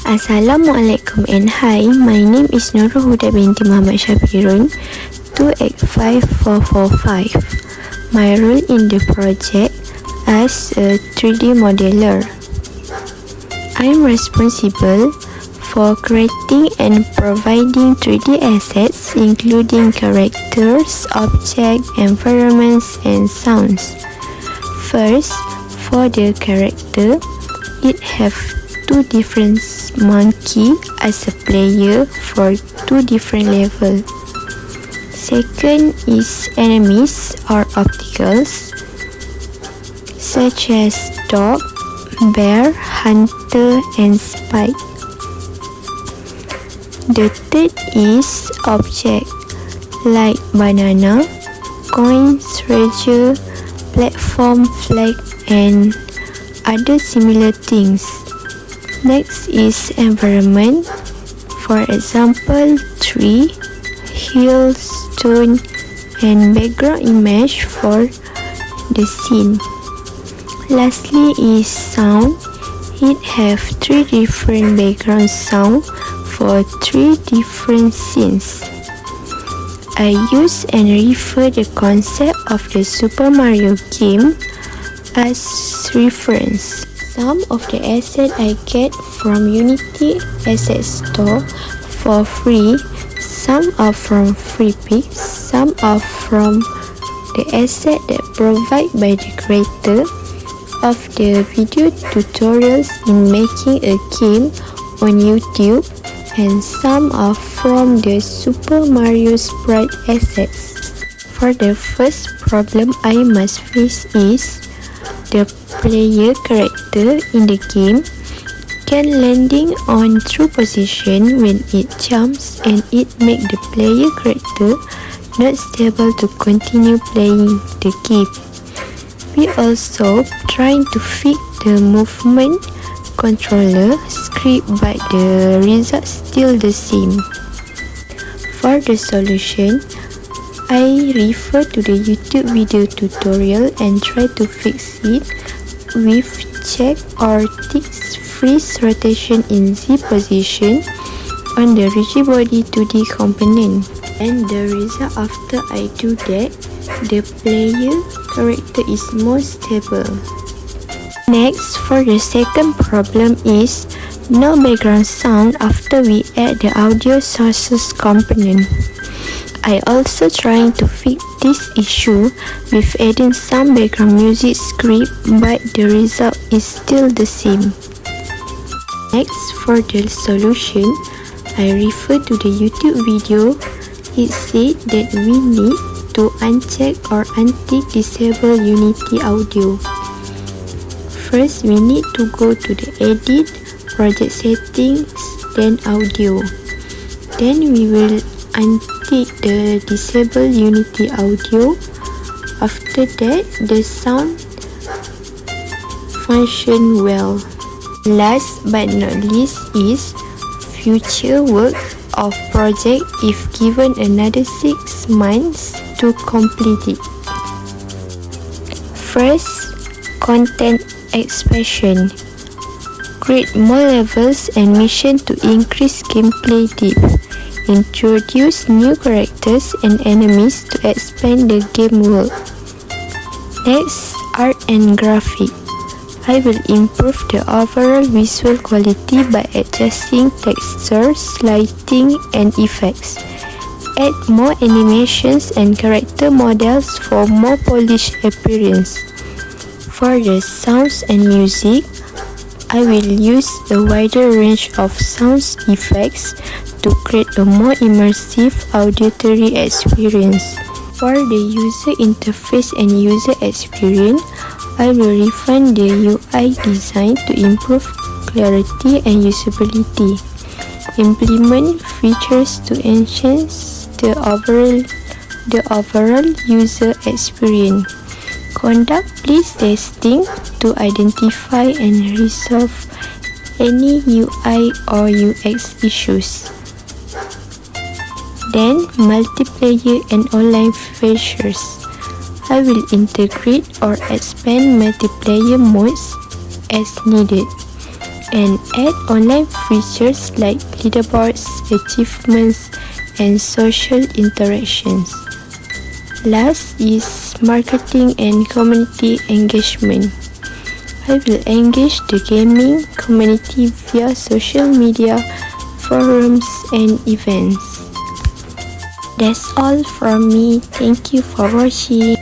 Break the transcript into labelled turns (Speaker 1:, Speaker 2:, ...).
Speaker 1: Assalamualaikum and hi, my name is Nurul Huda binti Muhammad Syafirun, 285445. My role in the project as a 3D modeler. I'm responsible for creating and providing 3D assets including characters, objects, environments, and sounds. First, for the character, it have two different monkey as a player for two different levels. Second is enemies or obstacles such as dog, bear, hunter, and spike. The third is object like banana, coins, treasure, platform, flag, and other similar things. Next is environment, for example tree, hill, stone, and background image for the scene. Lastly is sound. It have three different background sound for three different scenes. I use and refer the concept of the Super Mario game as reference. Some of the assets I get from Unity Asset Store for free. Some are from FreePix. Some are from the asset that provided by the creator of the video tutorials in making a game on YouTube. And some are from the Super Mario Sprite assets. For the first problem I must face is the player character in the game can landing on true position when it jumps, and it make the player character not stable to continue playing the game. We also trying to fix the movement controller script, but the result still the same. For the solution, I refer to the YouTube video tutorial and try to fix it with check or tick freeze rotation in Z position on the rigid body 2D component. And the result after I do that, the player character is more stable. Next, for the second problem is no background sound after we add the audio sources component. I also trying to fix this issue with adding some background music script, but the result is still the same. Next, for the solution, I refer to the YouTube video. It said that we need to uncheck or untick disable Unity audio. First, we need to go to the edit, project settings, then audio. Then we will untick the disable Unity audio. After that, the sound function well. Last but not least is future work of project if given another 6 months to complete it. First, content expansion. Create more levels and mission to increase gameplay depth. Introduce new characters and enemies to expand the game world. Next, art and graphic. I will improve the overall visual quality by adjusting textures, lighting, and effects. Add more animations and character models for more polished appearance. For the sounds and music, I will use a wider range of sounds effects to create a more immersive auditory experience. For the user interface and user experience, I will refine the UI design to improve clarity and usability. Implement features to enhance the overall user experience. Conduct place testing to identify and resolve any UI or UX issues. Then, multiplayer and online features. I will integrate or expand multiplayer modes as needed. and add online features like leaderboards, achievements, and social interactions. Last is marketing and community engagement. I will engage the gaming community via social media, forums, and events. That's all from me. Thank you for watching.